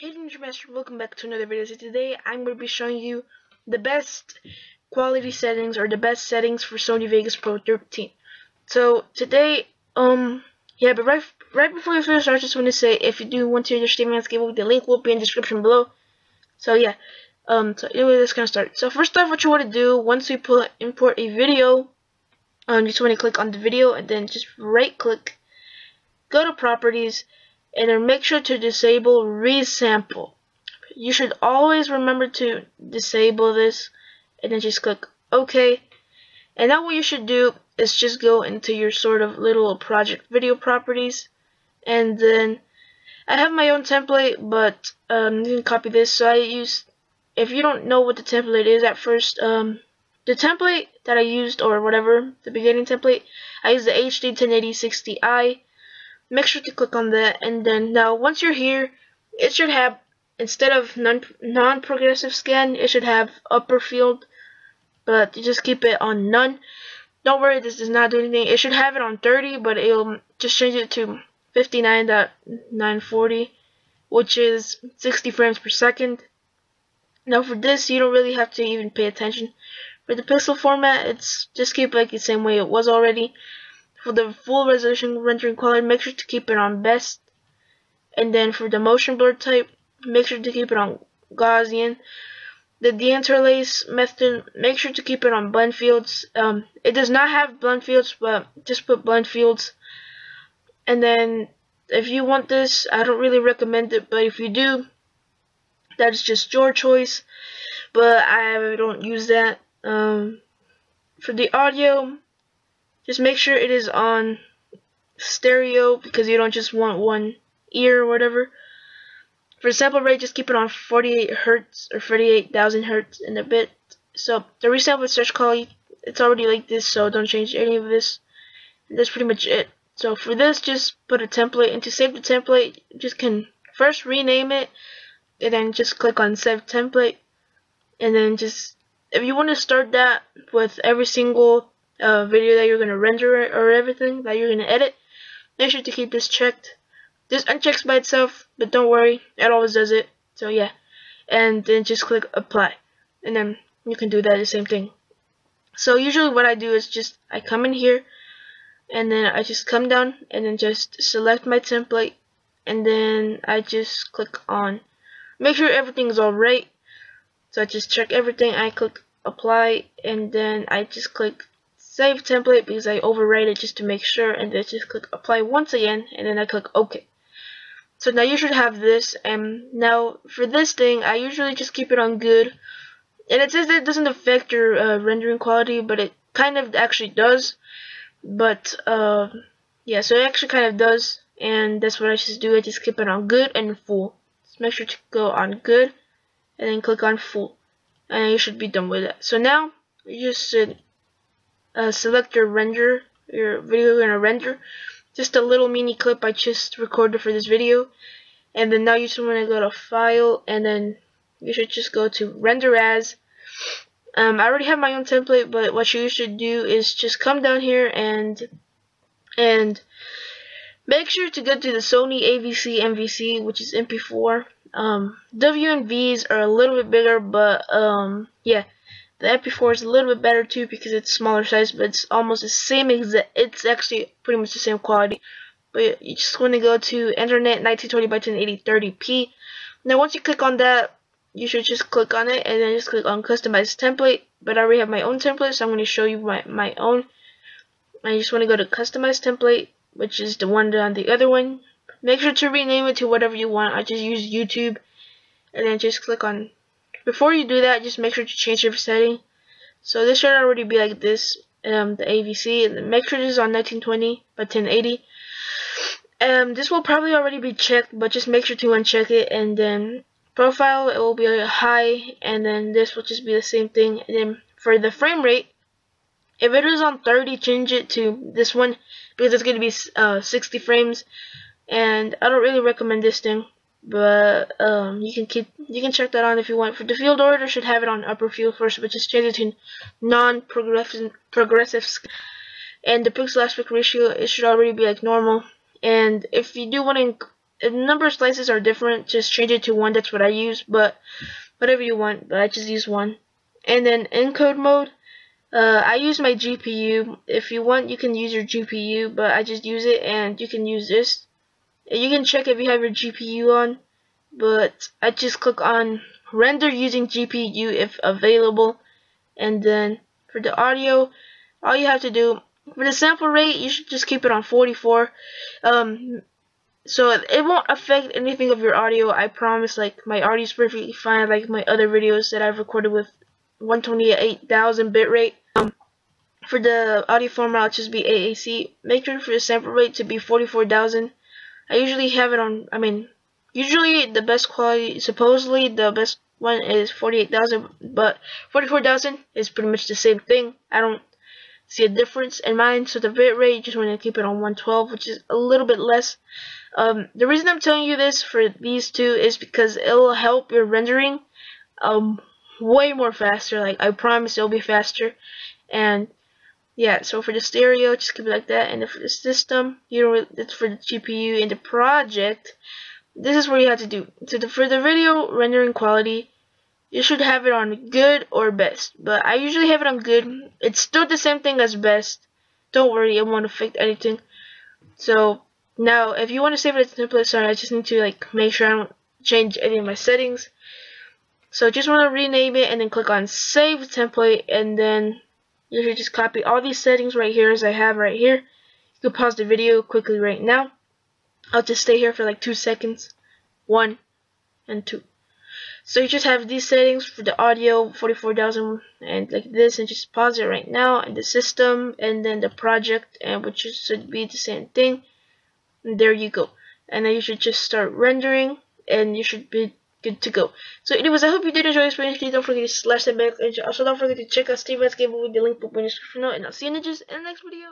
Hey Ninja Master, welcome back to another video. So today I'm going to be showing you the best quality settings or the best settings for Sony Vegas Pro 13. So today, but right before we start, I just want to say if you do want to hear the streaming landscape, the link will be in the description below. So yeah, so anyway, let's kind of start. So first off, what you want to do once you import a video, you just want to click on the video and then just right click, go to properties, and then make sure to disable resample. You should always remember to disable this, and then just click OK. And now what you should do is just go into your sort of little project video properties, and then I have my own template, but you can copy this. So I use, if you don't know what the template is at first, the template that I used, or whatever, the beginning template, I use the HD 1080 60i. Make sure to click on that, and then now once you're here, it should have, instead of non-progressive scan, it should have upper field, but you just keep it on none. Don't worry, this does not do anything. It should have it on 30, but it'll just change it to 59.940, which is 60 frames per second. Now for this, you don't really have to even pay attention. For the pixel format, it's just keep like the same way it was already. For the full resolution rendering quality, make sure to keep it on best. And then for the motion blur type, make sure to keep it on Gaussian. The deinterlace method, make sure to keep it on blend fields. It does not have blend fields, but just put blend fields. And then if you want this, I don't really recommend it, but if you do, that's just your choice. But I don't use that. For the audio, just make sure it is on stereo, because you don't just want one ear or whatever. For sample rate, just keep it on 48 Hz or 48,000 Hz in a bit. So the resample search quality, it's already like this, so don't change any of this. And that's pretty much it. So for this, just put a template, and to save the template, you just can first rename it, and then just click on Save Template. And then just, if you want to start that with every single video that you're going to render or everything that you're going to edit, make sure to keep this checked. This unchecks by itself, but don't worry, it always does it. So yeah, and then just click apply, and then you can do that the same thing. So usually what I do is just I come in here, and then I just come down and then just select my template, and then I just click on, make sure everything's alright. So I just check everything, I click apply, and then I just click save template because I overwrite it just to make sure, and then just click apply once again, and then I click OK. So now you should have this, and now for this thing, I usually just keep it on good, and it says that it doesn't affect your rendering quality, but it kind of actually does. But yeah, so it actually kind of does, and that's what I just do. I just keep it on good and full. Just make sure to go on good, and then click on full, and you should be done with it. So now you just should select your video you're gonna render. Just a little mini clip I just recorded for this video, and then now you just want to go to File, and then you should just go to Render As. I already have my own template, but what you should do is just come down here and make sure to go to the Sony AVC MVC, which is MP4. W and V's are a little bit bigger, but yeah. The MP4 is a little bit better too because it's smaller size, but it's almost the same it's actually pretty much the same quality. But you just want to go to Internet 1920 by 1080 30p. Now once you click on that, you should just click on it and then just click on Customize Template. But I already have my own template, so I'm going to show you my own. And you just want to go to Customize Template, which is the one on the other one. Make sure to rename it to whatever you want. I just use YouTube, and then just click on. Before you do that, just make sure to change your setting. So this should already be like this, the AVC, and make sure this is on 1920 by 1080. This will probably already be checked, but just make sure to uncheck it. And then profile, it will be high, and then this will just be the same thing. And then for the frame rate, if it is on 30, change it to this one because it's going to be 60 frames. And I don't really recommend this thing, but you can check that on if you want. For the field order, should have it on upper field first, but just change it to non-progressive. And the pixel aspect ratio, it should already be like normal. And if you do want to If the number of slices are different, just change it to 1. That's what I use, but whatever you want, but I just use 1. And then encode mode, I use my GPU. If you want, you can use your GPU, but I just use it, and you can use this. You can check if you have your GPU on, but I just click on render using GPU if available. And then for the audio, all you have to do, for the sample rate, you should just keep it on 44. So it won't affect anything of your audio, I promise. Like, my audio is perfectly fine, like my other videos that I've recorded with 128,000 bitrate. For the audio format, it'll just be AAC. Make sure for the sample rate to be 44,000. I usually have it on, usually the best quality, supposedly the best one is 48,000, but 44,000 is pretty much the same thing. I don't see a difference in mine. So the bitrate, you just want to keep it on 112, which is a little bit less. The reason I'm telling you this for these two is because it will help your rendering way more faster. Like, I promise it'll be faster. And yeah, so for the stereo, just keep it like that. And for the system, it's for the GPU. And the project, this is what you have to do. So for the video rendering quality, you should have it on good or best. But I usually have it on good. It's still the same thing as best. Don't worry, it won't affect anything. So now, if you want to save it as a template, sorry, I just need to make sure I don't change any of my settings. So just want to rename it and then click on Save Template, and then you should just copy all these settings right here as I have right here. You can pause the video quickly right now. I'll just stay here for like 2 seconds. 1 and 2. So you just have these settings for the audio, 44,000 and like this, and just pause it right now, and the system, and then the project, and which should be the same thing. And there you go. And then you should just start rendering, and you should be good to go. So anyways, I hope you did enjoy this video. Please don't forget to slash that back, and also don't forget to check out Steven's giveaway, the link below in the description, and I'll see you ninjas in the next video.